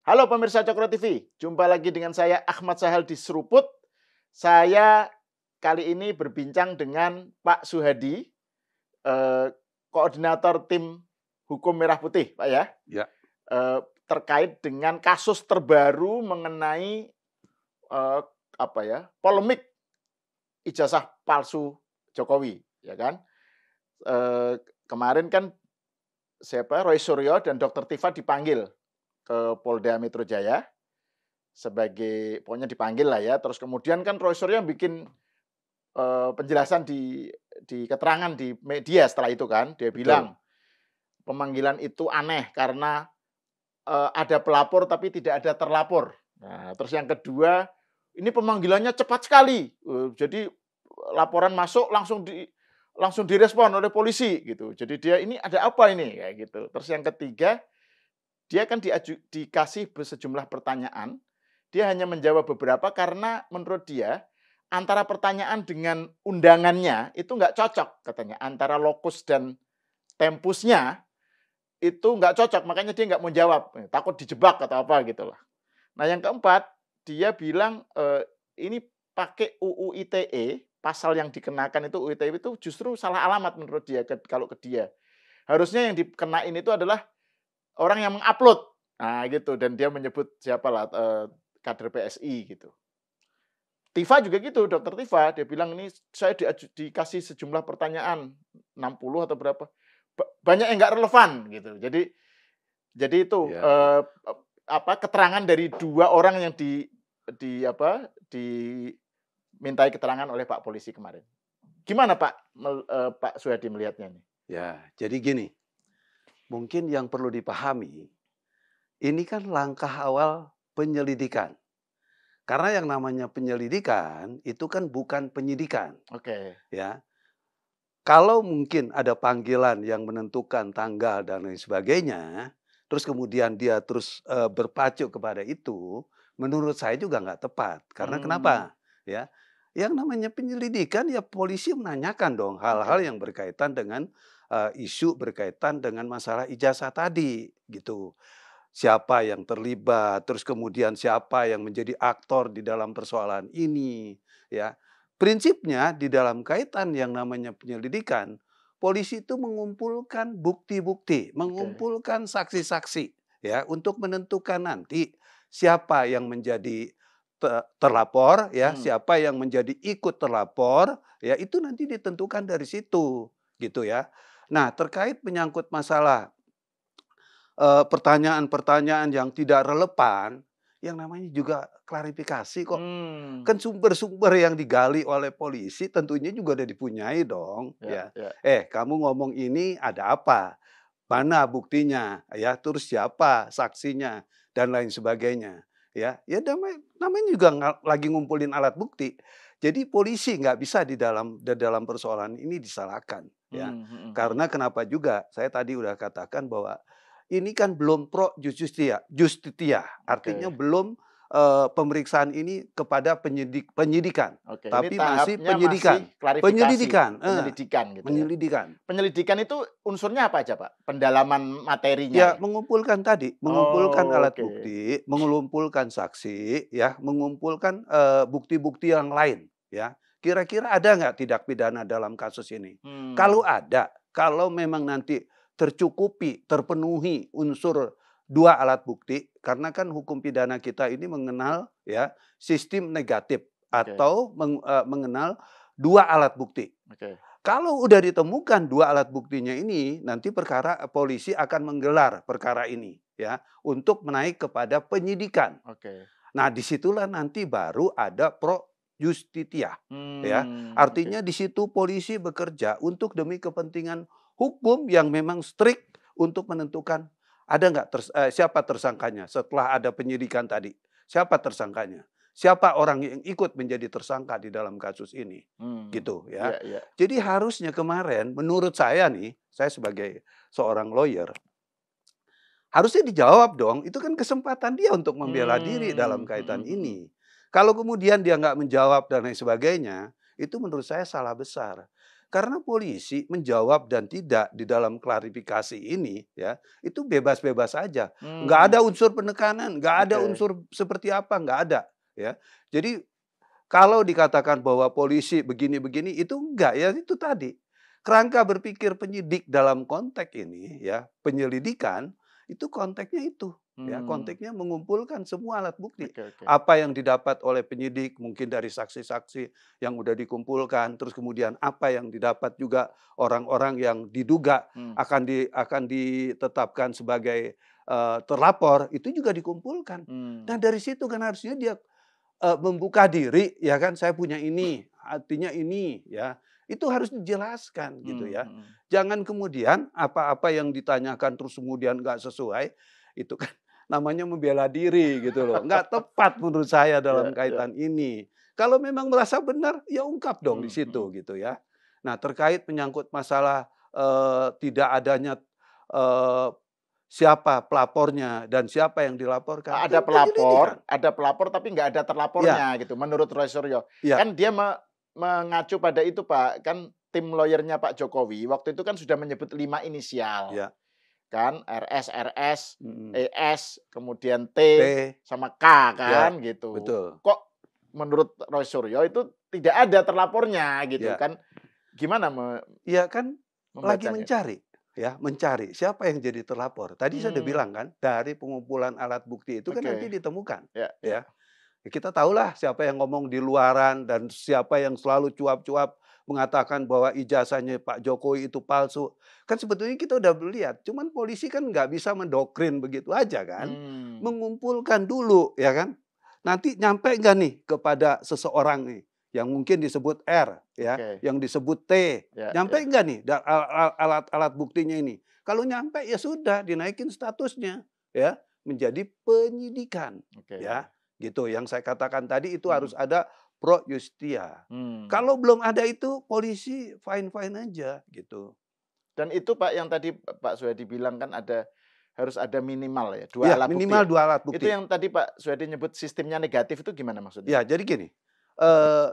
Halo pemirsa Cokro TV, jumpa lagi dengan saya Ahmad Sahal di Seruput. Saya kali ini berbincang dengan Pak Suhadi, koordinator tim hukum Merah Putih, Pak ya. Ya. Terkait dengan kasus terbaru mengenai polemik ijazah palsu Jokowi, ya kan? Kemarin kan Roy Suryo dan Dr. Tifa dipanggil ke Polda Metro Jaya sebagai, pokoknya dipanggil lah ya. Terus kemudian kan Roy Suryo bikin penjelasan di keterangan di media setelah itu kan. Dia bilang pemanggilan itu aneh karena ada pelapor tapi tidak ada terlapor. Nah, terus yang kedua, ini pemanggilannya cepat sekali. Jadi laporan masuk langsung direspon oleh polisi gitu. Jadi dia ini ada apa ini kayak gitu. Terus yang ketiga, dia kan dikasih sejumlah pertanyaan, dia hanya menjawab beberapa karena menurut dia antara pertanyaan dengan undangannya itu nggak cocok katanya, antara lokus dan tempusnya itu nggak cocok, makanya dia nggak mau jawab, takut dijebak atau apa gitu lah. Nah yang keempat, dia bilang ini pakai UU ITE, pasal yang dikenakan itu UU ITE itu justru salah alamat menurut dia kalau ke dia. Harusnya yang dikenain itu adalah orang yang mengupload, nah gitu, dan dia menyebut siapalah kader PSI gitu. Tifa juga gitu, Dokter Tifa, dia bilang ini saya dikasih sejumlah pertanyaan 60 atau berapa, banyak yang nggak relevan gitu. Jadi itu keterangan dari dua orang yang dimintai keterangan oleh Pak Polisi kemarin. Gimana Pak Suhadi melihatnya nih? Ya, jadi gini. Mungkin yang perlu dipahami, ini kan langkah awal penyelidikan. Karena yang namanya penyelidikan itu kan bukan penyidikan. Oke. Ya. Kalau mungkin ada panggilan yang menentukan tanggal dan lain sebagainya, terus kemudian dia terus berpacu kepada itu, menurut saya juga nggak tepat. Karena kenapa? Ya, yang namanya penyelidikan ya polisi menanyakan dong hal-hal yang berkaitan dengan isu berkaitan dengan masalah ijazah tadi, gitu. Siapa yang terlibat, terus kemudian siapa yang menjadi aktor di dalam persoalan ini, ya. Prinsipnya di dalam kaitan yang namanya penyelidikan, polisi itu mengumpulkan bukti-bukti, mengumpulkan saksi-saksi, ya, untuk menentukan nanti siapa yang menjadi terlapor, ya, siapa yang menjadi ikut terlapor, ya, itu nanti ditentukan dari situ, gitu ya. Nah, terkait menyangkut masalah pertanyaan-pertanyaan yang tidak relevan, yang namanya juga klarifikasi kok. Kan sumber-sumber yang digali oleh polisi tentunya juga udah dipunyai dong, ya. Kamu ngomong ini ada apa? Mana buktinya? Ya, terus siapa saksinya dan lain sebagainya. Ya, namanya juga lagi ngumpulin alat bukti. Jadi polisi nggak bisa di dalam persoalan ini disalahkan, ya. Karena kenapa juga? Saya tadi udah katakan bahwa ini kan belum pro justitia, artinya belum pemeriksaan ini kepada penyidikan, tapi masih penyelidikan. Penyelidikan gitu ya. Penyelidikan itu unsurnya apa aja, Pak? Pendalaman materinya. Ya, mengumpulkan alat bukti, mengumpulkan saksi, ya, mengumpulkan bukti-bukti yang lain, ya. Kira-kira ada nggak tindak pidana dalam kasus ini? Kalau ada, kalau memang nanti terpenuhi unsur 2 alat bukti, karena kan hukum pidana kita ini mengenal, ya, sistem negatif atau mengenal 2 alat bukti. Kalau udah ditemukan 2 alat buktinya ini, nanti polisi akan menggelar perkara ini, ya, untuk menaik kepada penyidikan. Nah, disitulah nanti baru ada pro justitia, ya. Artinya di situ polisi bekerja untuk demi kepentingan hukum yang memang strict untuk menentukan ada nggak siapa tersangkanya setelah ada penyidikan tadi. Siapa tersangkanya? Siapa orang yang ikut menjadi tersangka di dalam kasus ini, gitu ya. Jadi harusnya kemarin menurut saya nih, saya sebagai seorang lawyer, harusnya dijawab dong, itu kan kesempatan dia untuk membela diri dalam kaitan ini. Kalau kemudian dia nggak menjawab dan lain sebagainya, itu menurut saya salah besar. Karena polisi menjawab dan tidak di dalam klarifikasi ini ya, itu bebas-bebas saja. Nggak ada unsur penekanan, nggak ada Oke. unsur seperti apa, nggak ada ya. Jadi kalau dikatakan bahwa polisi begini-begini itu enggak ya itu tadi. Kerangka berpikir penyidik dalam konteks ini ya, penyelidikan itu konteksnya itu ya, konteksnya mengumpulkan semua alat bukti. Oke, oke. Apa yang didapat oleh penyidik mungkin dari saksi-saksi yang udah dikumpulkan, terus kemudian apa yang didapat juga orang-orang yang diduga akan ditetapkan sebagai terlapor itu juga dikumpulkan. Nah dari situ kan harusnya dia membuka diri ya kan, saya punya ini, artinya ini ya. Itu harus dijelaskan gitu ya. Jangan kemudian apa-apa yang ditanyakan terus kemudian nggak sesuai, itu kan namanya membela diri gitu loh. Nggak tepat menurut saya dalam Ya, ya. kaitan ini. Kalau memang merasa benar, ya ungkap dong di situ gitu ya. Nah terkait menyangkut masalah tidak adanya eh, siapa pelapornya dan siapa yang dilaporkan, Ada kan penyelidikan. pelapor tapi nggak ada Ya, terlapornya gitu menurut Roy Suryo. ya, Kan dia mengacu pada itu Pak, kan tim lawyernya Pak Jokowi waktu itu kan sudah menyebut 5 inisial. ya. Kan RS, Mm. ES, kemudian T T, sama K ya, kan gitu. betul. Kok menurut Roy Suryo itu tidak ada terlapornya gitu Ya, kan. Gimana ya kan lagi membacanya? mencari, ya, mencari siapa yang jadi terlapor. Tadi saya udah Hmm, bilang kan, dari pengumpulan alat bukti itu kan nanti oke. ditemukan, Ya, ya. ya. Ya, kita tahulah siapa yang ngomong di luaran dan siapa yang selalu cuap-cuap mengatakan bahwa ijazahnya Pak Jokowi itu palsu. Kan sebetulnya kita udah lihat, cuman polisi kan nggak bisa mendoktrin begitu aja kan. Hmm, Mengumpulkan dulu ya kan. Nanti nyampe nggak nih kepada seseorang nih yang mungkin disebut R ya, oke. yang disebut T. Ya, Nyampe ya. nggak nih alat-alat buktinya ini? Kalau nyampe ya sudah dinaikin statusnya ya menjadi penyidikan Oke. ya. Gitu, yang saya katakan tadi itu harus Mhm. ada pro justia. Hmm. Kalau belum ada itu polisi fine-fine aja gitu. Dan itu Pak yang tadi Pak Suhadi bilang kan harus ada minimal ya, 2 Iya, alat bukti minimal ya? 2 alat Itu bukti. yang tadi Pak Suhadi nyebut sistemnya negatif itu gimana maksudnya? Ya, jadi gini,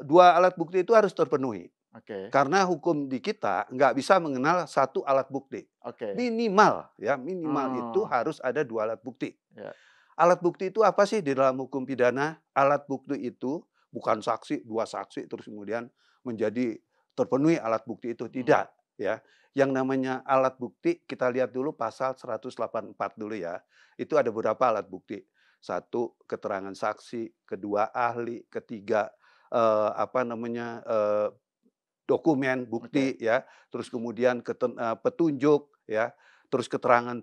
2 alat bukti itu harus terpenuhi. Oke, Karena hukum di kita nggak bisa mengenal 1 alat bukti. oke. Minimal ya, minimal itu Oh, harus ada 2 alat bukti. ya. Alat bukti itu apa sih di dalam hukum pidana? Alat bukti itu bukan saksi, 2 saksi terus kemudian menjadi terpenuhi alat bukti itu, Mhm. tidak ya. Yang namanya alat bukti kita lihat dulu pasal 184 dulu ya. Itu ada beberapa alat bukti. Satu, keterangan saksi, kedua ahli, ketiga dokumen Oke. bukti ya, terus kemudian petunjuk ya, terus keterangan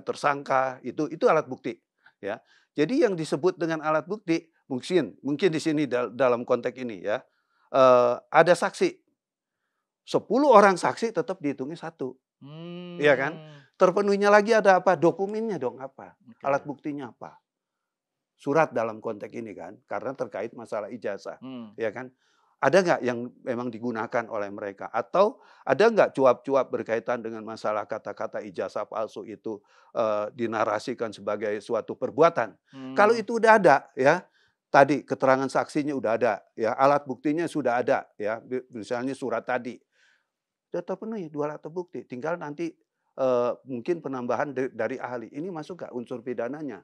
tersangka itu alat bukti ya. Jadi yang disebut dengan alat bukti mungkin di sini dalam konteks ini ya, ada saksi, 10 orang saksi tetap dihitungnya satu, iya kan? Hmm, Terpenuhinya lagi ada apa? Dokumennya dong apa? Alat oke. buktinya apa? Surat dalam konteks ini kan, karena terkait masalah ijazah, Hmm. ya kan. Ada nggak yang memang digunakan oleh mereka? Atau ada nggak cuap-cuap berkaitan dengan masalah kata-kata ijazah palsu itu dinarasikan sebagai suatu perbuatan? Kalau Hmm. itu udah ada, ya, tadi keterangan saksinya udah ada, ya, alat buktinya sudah ada, ya, misalnya surat tadi, sudah terpenuhi 2 alat bukti, tinggal nanti mungkin penambahan dari ahli. Ini masuk nggak unsur pidananya?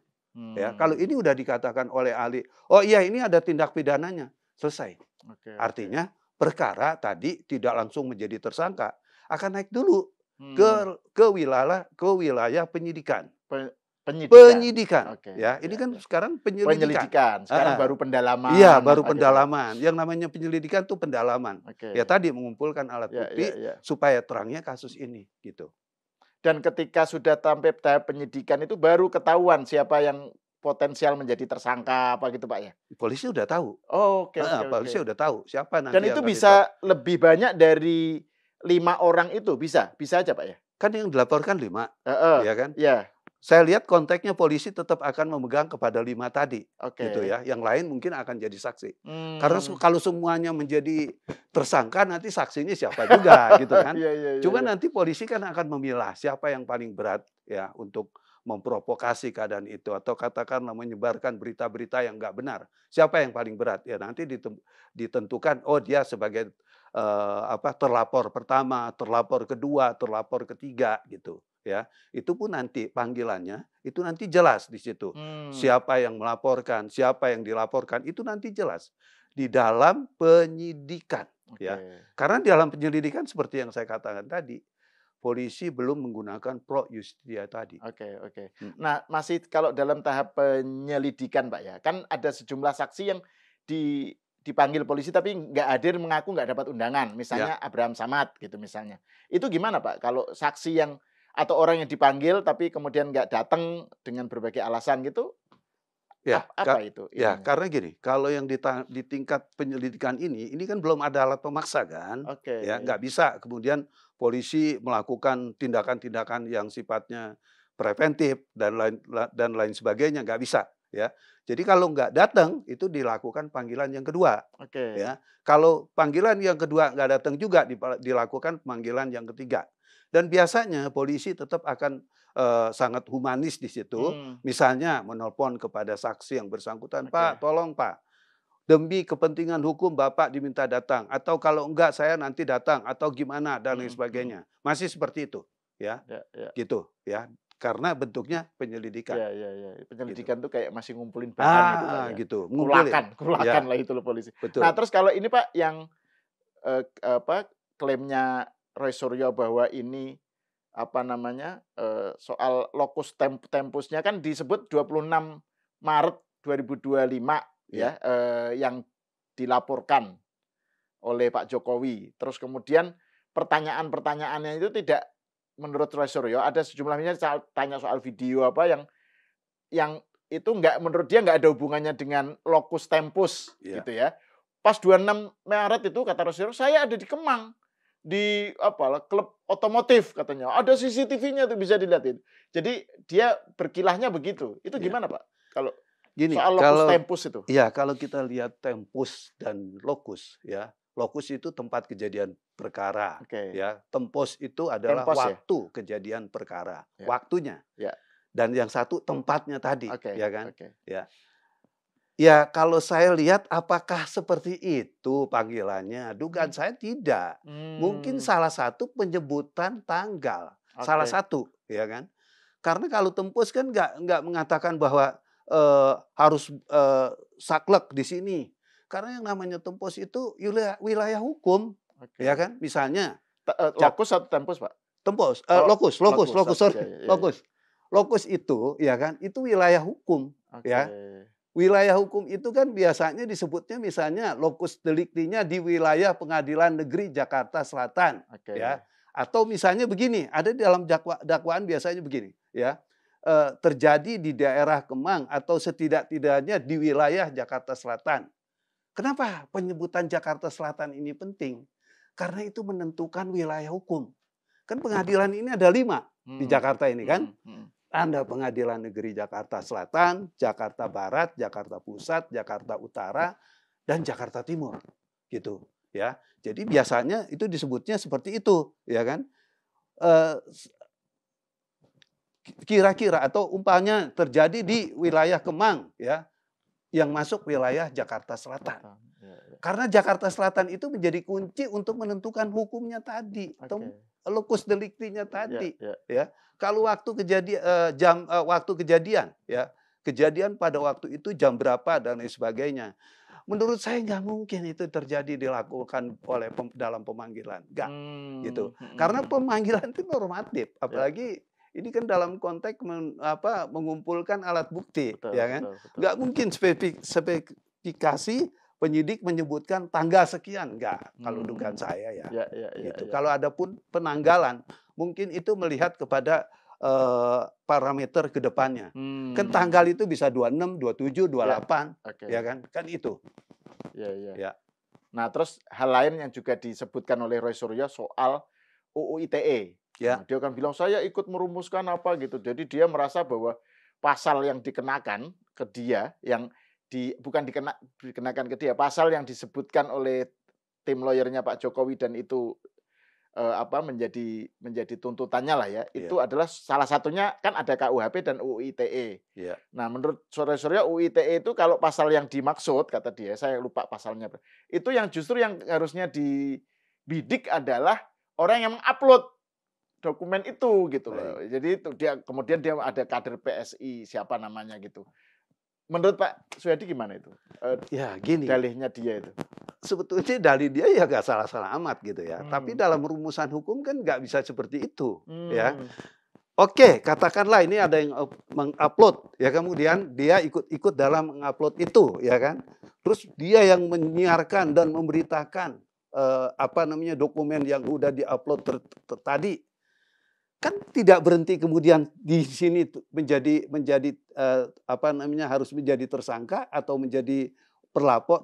Ya, kalau Hmm. ini udah dikatakan oleh ahli, "Oh iya ini ada tindak pidananya," selesai. Oke, oke. Artinya perkara tadi tidak langsung menjadi tersangka, akan naik dulu Hmm. ke wilayah penyidikan. Penyidikan. Penyidikan, Oke, ya ini ya, kan ya. sekarang penyelidikan. Penyelidikan, sekarang Heeh. baru Iya, pendalaman, baru apa gitu ya? pendalaman. Yang namanya penyelidikan tuh pendalaman. Ya Oke. tadi mengumpulkan alat Ya, ya, bukti ya. supaya terangnya kasus ini, gitu. Dan ketika sudah sampai tahap penyidikan itu baru ketahuan siapa yang potensial menjadi tersangka, apa gitu, Pak, ya? Polisi udah tahu. Oh, oke, Heeh, oke, oke. polisi udah tahu siapa Dan nanti itu yang akan bisa lebih banyak dari 5 orang itu, bisa? Bisa aja, Pak, ya? kan yang dilaporkan 5, Heeh, ya kan? iya, Saya lihat konteksnya polisi tetap akan memegang kepada 5 tadi, gitu oke. ya. Yang lain mungkin akan jadi saksi. Karena Mmm. kalau semuanya menjadi tersangka nanti saksinya siapa juga gitu kan. Iya, iya, iya, Cuma iya. nanti polisi kan akan memilah siapa yang paling berat ya untuk memprovokasi keadaan itu atau katakanlah menyebarkan berita-berita yang nggak benar. Siapa yang paling berat? Ya nanti ditentukan oh dia sebagai terlapor pertama, terlapor kedua, terlapor ketiga gitu ya. Itu pun nanti panggilannya itu nanti jelas di situ. Siapa yang melaporkan, siapa yang dilaporkan itu nanti jelas di dalam penyidikan ya. Karena di dalam penyelidikan seperti yang saya katakan tadi, polisi belum menggunakan pro justia tadi. Oke. Nah, masih kalau dalam tahap penyelidikan, Pak ya, kan ada sejumlah saksi yang dipanggil polisi tapi nggak hadir, mengaku nggak dapat undangan. Misalnya Ya. Abraham Samad gitu misalnya. Itu gimana, Pak? Kalau saksi yang atau orang yang dipanggil tapi kemudian nggak datang dengan berbagai alasan gitu, Ya, apa itu ya, ininya? karena gini, kalau yang di tingkat penyelidikan ini kan belum ada alat pemaksa kan, Oke. ya nggak bisa kemudian polisi melakukan tindakan-tindakan yang sifatnya preventif dan lain sebagainya, nggak bisa, ya. Jadi kalau nggak datang itu dilakukan panggilan yang kedua, Oke. ya. Kalau panggilan yang kedua nggak datang juga dilakukan panggilan yang ketiga. Dan biasanya polisi tetap akan sangat humanis di situ. Misalnya menelpon kepada saksi yang bersangkutan, Oke. "Pak, tolong Pak, demi kepentingan hukum Bapak diminta datang, atau kalau enggak saya nanti datang, atau gimana dan lain sebagainya." Masih seperti itu, ya, Ya. gitu, ya. Karena bentuknya penyelidikan, Ya. gitu. Penyelidikan tuh kayak masih ngumpulin bahan gitu, Pak ya. Gitu, ngumpulin. Kulakan Ya, lah itu loh polisi. Nah, betul. terus kalau ini Pak yang klaimnya Roy Suryo bahwa ini soal lokus tempusnya kan disebut 26 Maret 2025 Ya, ya, yang dilaporkan oleh Pak Jokowi. Terus kemudian pertanyaan-pertanyaannya itu tidak menurut Roy Suryo ada sejumlah misalnya tanya soal video apa yang itu menurut dia nggak ada hubungannya dengan lokus tempus ya. gitu ya. Pas 26 Maret itu kata Roy Suryo, saya ada di Kemang di klub otomotif katanya. Ada CCTV-nya tuh bisa dilihatin. Jadi dia berkilahnya begitu. Itu Ya. gimana, Pak? Kalau Gini, soal lokus kalau tempus itu? kalau kita lihat tempus dan lokus, ya. Lokus itu tempat kejadian perkara, Oke. ya. Tempus itu adalah Tempos ya? waktu kejadian perkara, Ya. waktunya. Ya. Dan yang satu tempatnya tadi, Oke. ya kan? Oke. Ya. Ya, kalau saya lihat apakah seperti itu panggilannya? Dugaan saya tidak. Mungkin salah satu penyebutan tanggal, salah Oke. satu, ya kan? Karena kalau tempus kan nggak mengatakan bahwa harus saklek di sini. Karena yang namanya tempus itu wilayah hukum, Oke. ya kan? Misalnya Lokus atau tempus, Pak? tempus, Oh, lokus, lokus. sorry, Ya. lokus. Lokus itu, ya kan? Itu wilayah hukum, Oke. ya. Wilayah hukum itu kan biasanya disebutnya misalnya lokus deliktinya di wilayah Pengadilan Negeri Jakarta Selatan, Oke. ya. Atau misalnya begini, ada di dalam dakwaan biasanya begini, ya. Terjadi di daerah Kemang atau setidak-tidaknya di wilayah Jakarta Selatan. Kenapa penyebutan Jakarta Selatan ini penting? Karena itu menentukan wilayah hukum. Kan pengadilan ini ada 5 di Jakarta ini kan. Ada Pengadilan Negeri Jakarta Selatan, Jakarta Barat, Jakarta Pusat, Jakarta Utara, dan Jakarta Timur, gitu, ya. Jadi biasanya itu disebutnya seperti itu, ya kan. Kira-kira atau umpamanya terjadi di wilayah Kemang, ya, yang masuk wilayah Jakarta Selatan. Ya. Karena Jakarta Selatan itu menjadi kunci untuk menentukan hukumnya tadi, lokus deliktinya tadi, ya. Kalau waktu kejadian, ya, kejadian pada waktu itu jam berapa dan lain sebagainya. Menurut saya nggak mungkin itu terjadi dilakukan oleh dalam pemanggilan, nggak, gitu. Karena pemanggilan itu normatif, apalagi ini kan dalam konteks mengumpulkan alat bukti, ya kan. Nggak mungkin spesifikasi penyidik menyebutkan tanggal sekian, enggak, kalau dugaan saya ya. Gitu. Kalau ada pun penanggalan, mungkin itu melihat kepada parameter ke depannya. Kan tanggal itu bisa 26, 27, 28, ya kan? Kan itu. Ya. Nah, terus hal lain yang juga disebutkan oleh Roy Suryo soal UU ITE. Ya. Nah, dia akan bilang saya ikut merumuskan apa gitu. Jadi dia merasa bahwa pasal yang dikenakan ke dia yang bukan dikenakan ke dia, pasal yang disebutkan oleh tim lawyernya Pak Jokowi dan itu menjadi tuntutannya lah ya. Itu adalah salah satunya kan ada KUHP dan UU ITE. Nah, menurut Suryo UU ITE itu kalau pasal yang dimaksud kata dia, saya lupa pasalnya, itu yang justru yang harusnya bidik adalah orang yang mengupload dokumen itu gitu loh. Baik. Jadi itu kemudian dia ada kader PSI siapa namanya gitu. Menurut Pak Suyadi gimana itu? Ya gini, Dalihnya dia itu. sebetulnya dalih dia ya nggak salah-salah amat gitu ya. Tapi Hmm. dalam rumusan hukum kan nggak bisa seperti itu, ya. Hmm. Oke, katakanlah ini ada yang mengupload, ya kemudian dia ikut-ikut dalam mengupload itu, ya kan. Terus dia yang menyiarkan dan memberitakan dokumen yang udah diupload tadi. Kan tidak berhenti kemudian di sini menjadi harus menjadi tersangka atau menjadi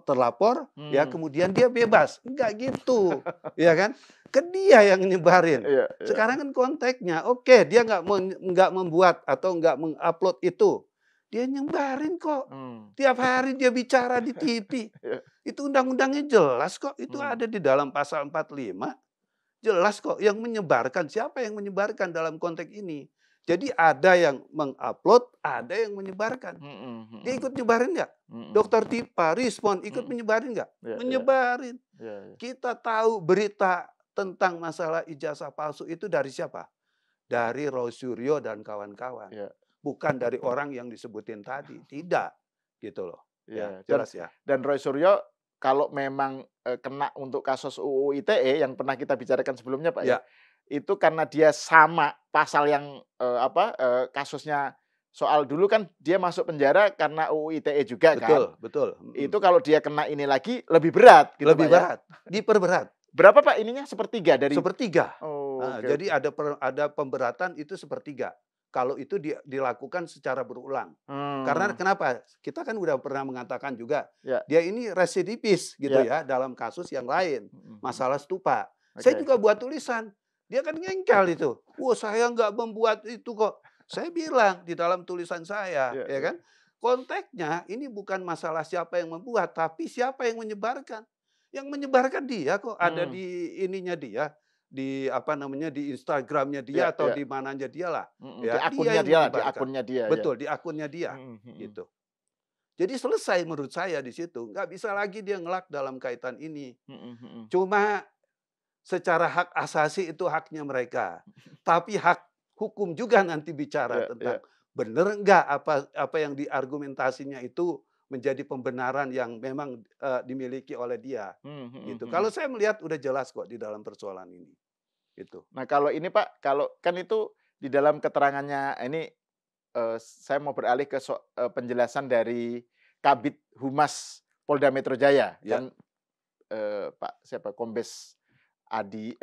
terlapor, ya kemudian dia bebas. Enggak gitu, ya kan? Kan dia yang nyebarin. Iya, iya. Sekarang kan konteksnya, oke, dia nggak membuat atau nggak mengupload itu, dia nyebarin kok. Tiap hari dia bicara di TV. Iya. Itu undang-undangnya jelas kok. Itu ada di dalam pasal 45. Jelas kok yang menyebarkan. Siapa yang menyebarkan dalam konteks ini? Jadi ada yang mengupload, ada yang menyebarkan. Dia ikut nyebarin nggak? Dokter Tipa respon ikut menyebarin nggak? Iya, Menyebarin. iya. Kita tahu berita tentang masalah ijazah palsu itu dari siapa? Dari Roy Suryo dan kawan-kawan. Iya. Bukan dari orang yang disebutin tadi. Tidak. Gitu loh. Iya. Ya, jelas ya. Dan Roy Suryo kalau memang kena untuk kasus UU ITE yang pernah kita bicarakan sebelumnya Pak ya, itu karena dia sama pasal yang kasusnya soal dulu kan dia masuk penjara karena UU ITE juga kan. Betul. Itu kalau dia kena ini lagi lebih berat gitu lebih Pak berat. Diperberat. Berapa Pak ininya? Sepertiga dari? Sepertiga. Oh, Jadi ada pemberatan itu sepertiga. Kalau itu dilakukan secara berulang. Karena kenapa? Kita kan udah pernah mengatakan juga, dia ini residivis gitu ya dalam kasus yang lain. Masalah stupa. Saya juga buat tulisan. Dia kan ngengkel itu. Wah, saya nggak membuat itu kok. Saya bilang di dalam tulisan saya, ya kan? Konteksnya ini bukan masalah siapa yang membuat, tapi siapa yang menyebarkan. Yang menyebarkan dia kok, ada di ininya dia, di di Instagramnya dia atau di mananya dia lah. Di akunnya dia, di akunnya dia. Betul, di akunnya dia, gitu. Jadi selesai menurut saya di situ. Nggak bisa lagi dia ngelak dalam kaitan ini. Cuma secara hak asasi itu haknya mereka. Tapi hak hukum juga nanti bicara tentang benar nggak apa yang diargumentasinya itu menjadi pembenaran yang memang dimiliki oleh dia. Gitu. Kalau saya melihat udah jelas kok di dalam persoalan ini. Gitu. Nah kalau ini Pak, kalau kan itu di dalam keterangannya ini saya mau beralih ke penjelasan dari Kabid Humas Polda Metro Jaya kan Pak siapa Kombes Ade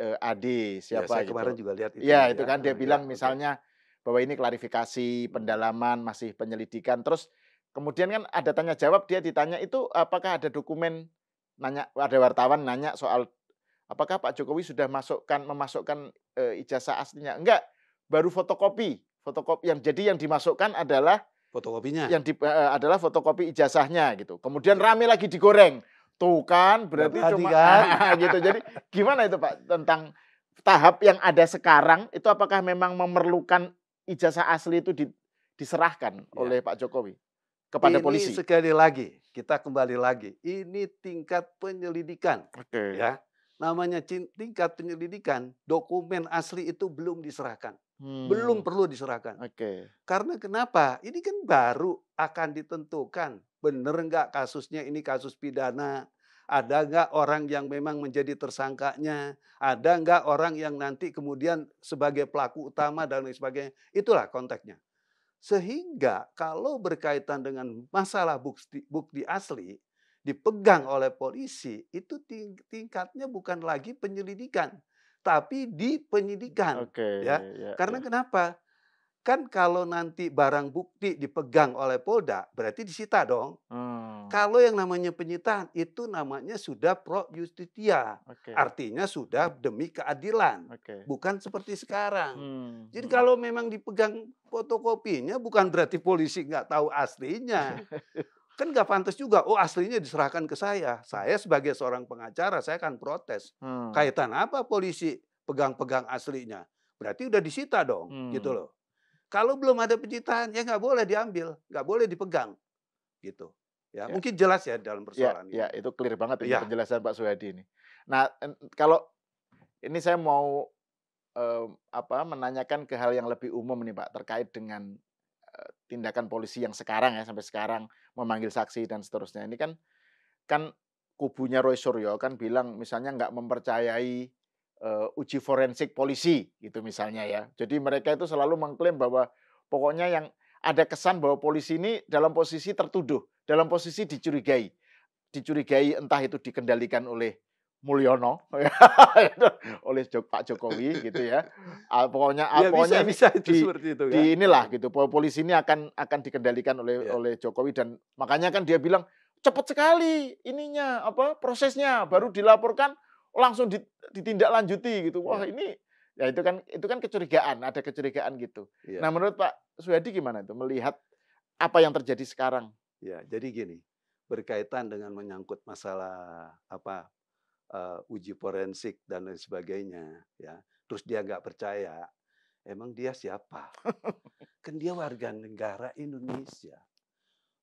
siapa saya gitu. kemarin juga lihat itu. Iya itu kan dia bilang misalnya bahwa ini klarifikasi, pendalaman, masih penyelidikan. Terus kemudian kan ada tanya jawab, dia ditanya itu apakah ada dokumen, ada wartawan nanya soal apakah Pak Jokowi sudah memasukkan ijazah aslinya? Enggak, baru fotokopi yang jadi yang dimasukkan adalah fotokopinya. Adalah fotokopi ijazahnya gitu. Kemudian rame lagi digoreng. Tuh kan berarti cuma gitu. Jadi gimana itu Pak tentang tahap yang ada sekarang itu apakah memang memerlukan ijazah asli itu diserahkan oleh Pak Jokowi kepada polisi? Ini sekali lagi kita kembali lagi. Ini tingkat penyelidikan. Ya. Namanya tingkat penyelidikan, dokumen asli itu belum diserahkan. Belum perlu diserahkan. Karena kenapa? Ini kan baru akan ditentukan. Benar nggak kasusnya ini kasus pidana? Ada nggak orang yang memang menjadi tersangkanya? Ada nggak orang yang nanti kemudian sebagai pelaku utama dan lain sebagainya? Itulah konteksnya. Sehingga kalau berkaitan dengan masalah bukti asli, dipegang oleh polisi, itu tingkatnya bukan lagi penyelidikan, tapi di penyidikan. Karena kenapa? Kan kalau nanti barang bukti dipegang oleh Polda, berarti disita dong. Kalau yang namanya penyitaan, itu namanya sudah pro justitia. Artinya sudah demi keadilan. Bukan seperti sekarang. Jadi kalau memang dipegang fotokopinya, bukan berarti polisi nggak tahu aslinya. Kan nggak pantas juga, aslinya diserahkan ke saya. Saya sebagai seorang pengacara, saya akan protes. Kaitan apa polisi pegang-pegang aslinya? Berarti udah disita dong, gitu loh. Kalau belum ada penyitaan, ya nggak boleh diambil, nggak boleh dipegang, gitu. Ya, mungkin jelas ya dalam persoalan ini. Ya, itu clear banget ini penjelasan Pak Suyadi ini. Nah, kalau ini saya mau menanyakan ke hal yang lebih umum nih Pak, terkait dengan tindakan polisi yang sekarang ya, sampai sekarang memanggil saksi dan seterusnya. Ini kan kan kubunya Roy Suryo kan bilang misalnya nggak mempercayai uji forensik polisi gitu misalnya ya. Jadi mereka itu selalu mengklaim bahwa pokoknya yang ada kesan bahwa polisi ini dalam posisi tertuduh, dalam posisi dicurigai. Dicurigai entah itu dikendalikan oleh Mulyono, oleh Pak Jokowi gitu ya. Ya bisa Pokoknya ini bisa itu seperti itu kan. di inilah gitu, bahwa polisi ini akan dikendalikan Ya, oleh Jokowi dan makanya kan dia bilang, "Cepat sekali ininya, prosesnya, ya, baru dilaporkan langsung ditindaklanjuti," gitu. Wah ya, ini ya itu kan kecurigaan, ada kecurigaan gitu. ya, Nah menurut Pak Suyadi gimana itu melihat apa yang terjadi sekarang? ya. Jadi gini, berkaitan dengan menyangkut masalah uji forensik dan lain sebagainya, ya. Terus dia nggak percaya, emang dia siapa? Kan dia warga negara Indonesia.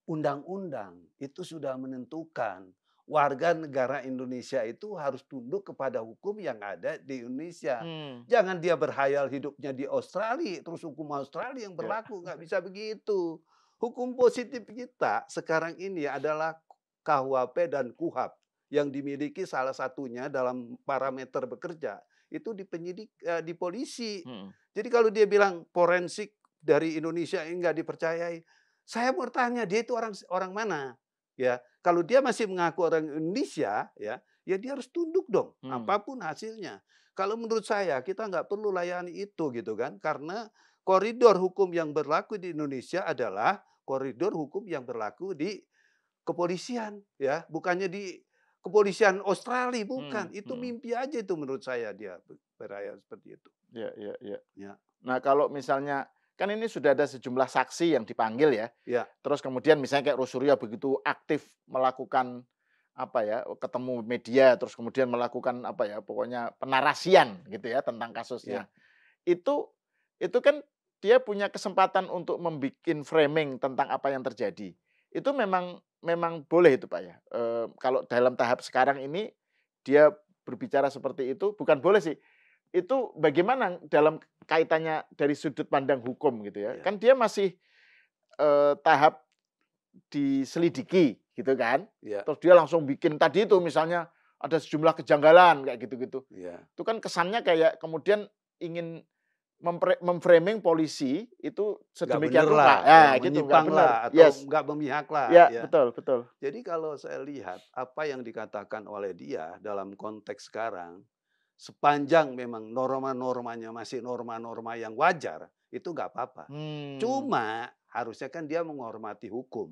Undang-undang itu sudah menentukan warga negara Indonesia itu harus tunduk kepada hukum yang ada di Indonesia. Hmm, Jangan dia berhayal hidupnya di Australia, terus hukum Australia yang ya. berlaku, nggak bisa begitu. Hukum positif kita sekarang ini adalah KUHP dan KUHAP yang dimiliki salah satunya dalam parameter bekerja itu di polisi. Mhm. Jadi kalau dia bilang forensik dari Indonesia ini nggak dipercayai, saya bertanya dia itu orang orang mana? Ya, kalau dia masih mengaku orang Indonesia, ya dia harus tunduk dong, Hmm. apapun hasilnya. Kalau menurut saya kita nggak perlu layani itu gitu kan, karena koridor hukum yang berlaku di Indonesia adalah koridor hukum yang berlaku di kepolisian, ya, bukannya di kepolisian Australia, bukan. Mhm, Itu mhm. mimpi aja itu menurut saya dia beraya seperti itu. Iya, iya, iya. Ya, Nah, kalau misalnya kan ini sudah ada sejumlah saksi yang dipanggil ya. ya, Terus kemudian misalnya kayak Rosuryo begitu aktif melakukan ketemu media, terus kemudian melakukan pokoknya penarasian gitu ya tentang ya, kasusnya. Itu itu kan dia punya kesempatan untuk membuat framing tentang apa yang terjadi. Itu memang memang boleh itu Pak ya. Kalau dalam tahap sekarang ini dia berbicara seperti itu bukan boleh sih. Itu bagaimana dalam kaitannya dari sudut pandang hukum gitu ya. ya, Kan dia masih tahap diselidiki gitu kan. ya, Terus dia langsung bikin tadi itu misalnya ada sejumlah kejanggalan kayak gitu-gitu. ya. Itu kan kesannya kayak kemudian ingin memframing polisi itu Nggak sedemikian bener lah, rupa. ya Ya gitu, nggak menyimpang benar. lah atau Yes. nggak memihak lah, Ya, ya. betul, betul. Jadi kalau saya lihat apa yang dikatakan oleh dia dalam konteks sekarang, sepanjang memang norma-normanya masih norma-norma yang wajar, itu nggak apa-apa. Hmm. Cuma harusnya kan dia menghormati hukum,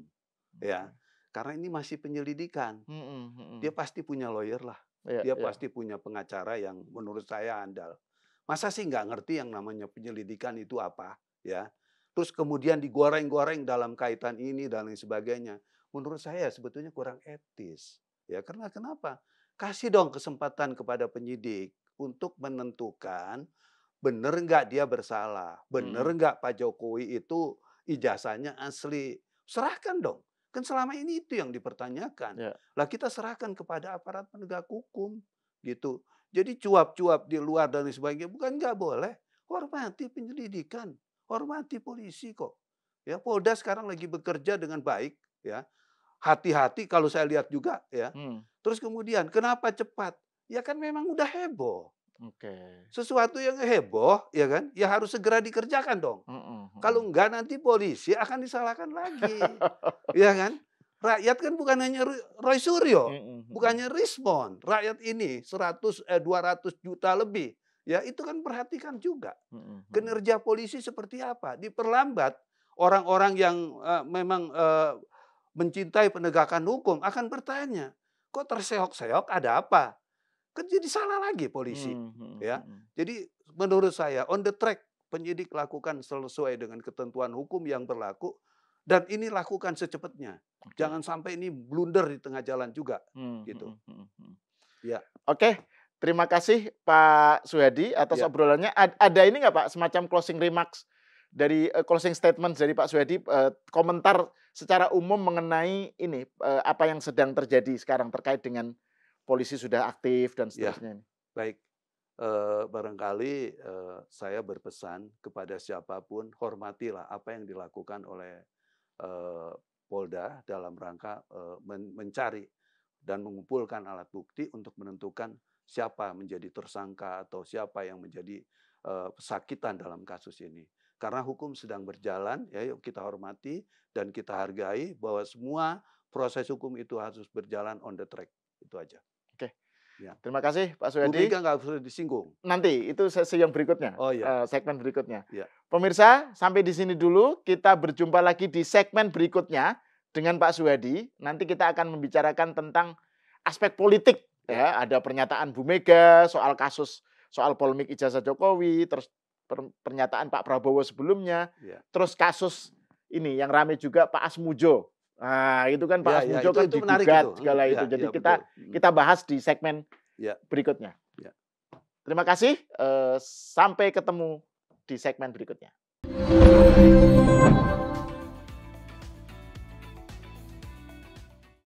ya. Oke. Karena ini masih penyelidikan. Mhm, Dia mhm. pasti punya lawyer lah. Iya, Dia iya. pasti punya pengacara yang menurut saya andal. Masa sih nggak ngerti yang namanya penyelidikan itu apa, ya. Terus kemudian digoreng-goreng dalam kaitan ini dan lain sebagainya. Menurut saya sebetulnya kurang etis. Ya, karena kenapa? Kasih dong kesempatan kepada penyidik untuk menentukan benar nggak dia bersalah, benar Mhm. nggak Pak Jokowi itu ijazahnya asli. Serahkan dong. Kan selama ini itu yang dipertanyakan. Ya. Lah kita serahkan kepada aparat penegak hukum gitu. Jadi cuap-cuap di luar dan lain sebagainya bukan nggak boleh. Hormati penyelidikan, hormati polisi kok. Ya, Polda sekarang lagi bekerja dengan baik, ya. Hati-hati kalau saya lihat juga, ya. Hmm. Terus kemudian kenapa cepat? Ya kan memang udah heboh. Oke. Sesuatu yang heboh, ya kan? Ya harus segera dikerjakan dong. Mhm, Kalau mhm. enggak nanti polisi akan disalahkan lagi. Ya kan? Rakyat kan bukan hanya Roy Suryo, Mhm, mhm. bukannya respon. Rakyat ini 200 juta lebih. Ya itu kan perhatikan juga. Mhm, mhm. Kinerja polisi seperti apa? Diperlambat, orang-orang yang memang mencintai penegakan hukum akan bertanya, kok terseok-seok ada apa? Kan jadi salah lagi polisi. Mhm, mhm, Ya. mhm. Jadi menurut saya on the track penyidik lakukan sesuai dengan ketentuan hukum yang berlaku dan ini lakukan secepatnya. Oke. Jangan sampai ini blunder di tengah jalan juga Mhm, gitu. mhm, mhm, mhm. Ya, Oke, terima kasih Pak Suyadi atas ya. obrolannya. Ada ini nggak Pak, semacam closing remarks dari closing statement dari Pak Suyadi, komentar secara umum mengenai ini, apa yang sedang terjadi sekarang terkait dengan polisi sudah aktif dan Ya, seterusnya ini? baik. barangkali saya berpesan kepada siapapun, hormatilah apa yang dilakukan oleh Polda dalam rangka mencari dan mengumpulkan alat bukti untuk menentukan siapa menjadi tersangka atau siapa yang menjadi pesakitan dalam kasus ini. Karena hukum sedang berjalan, ya yuk kita hormati dan kita hargai bahwa semua proses hukum itu harus berjalan on the track. Itu aja. Oke. Ya. Terima kasih Pak Bu Suyadi. Mega nggak usah disinggung. Nanti itu sesi yang berikutnya, Oh iya. segmen berikutnya. Ya. Pemirsa, sampai di sini dulu. Kita berjumpa lagi di segmen berikutnya dengan Pak Suyadi. Nanti kita akan membicarakan tentang aspek politik. Ya, ada pernyataan Bu Mega soal kasus, soal polemik ijazah Jokowi, terus pernyataan Pak Prabowo sebelumnya, terus kasus ini yang rame juga Pak Asmujo. Nah, itu kan Pak Asmujo kan digugat segala itu. Jadi kita bahas di segmen berikutnya. Terima kasih. Sampai ketemu di segmen berikutnya.